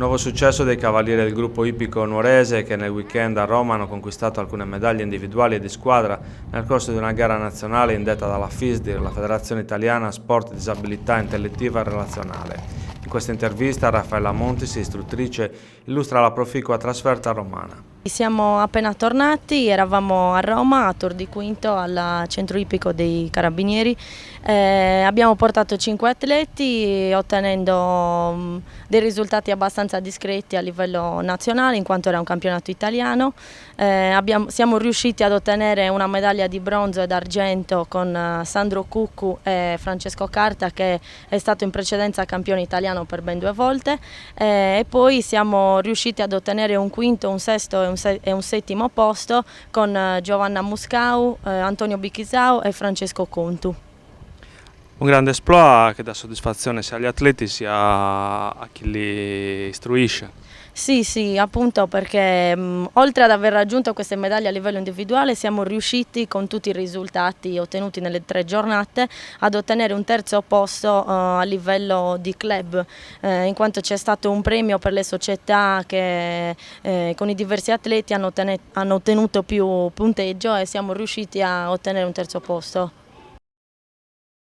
Nuovo successo dei cavalieri del gruppo ippico nuorese che nel weekend a Roma hanno conquistato alcune medaglie individuali e di squadra nel corso di una gara nazionale indetta dalla FISDIR, la Federazione Italiana Sport Disabilità Intellettiva e Relazionale. In questa intervista Raffaella Montis, istruttrice, illustra la proficua trasferta romana. Siamo appena tornati, eravamo a Roma, a Tor di Quinto, al centro ippico dei Carabinieri. Abbiamo portato 5 atleti ottenendo dei risultati abbastanza discreti a livello nazionale in quanto era un campionato italiano. Siamo riusciti ad ottenere una medaglia di bronzo e d'argento con Sandro Cuccu e Francesco Carta, che è stato in precedenza campione italiano per ben 2 volte, e poi siamo riusciti ad ottenere un quinto, un sesto e un settimo posto con Giovanna Muscau, Antonio Bichisau e Francesco Contu. Un grande esploit che dà soddisfazione sia agli atleti sia a chi li istruisce. Sì, appunto perché oltre ad aver raggiunto queste medaglie a livello individuale siamo riusciti con tutti i risultati ottenuti nelle 3 giornate ad ottenere un terzo posto a livello di club, in quanto c'è stato un premio per le società che con i diversi atleti hanno ottenuto più punteggio e siamo riusciti a ottenere un terzo posto.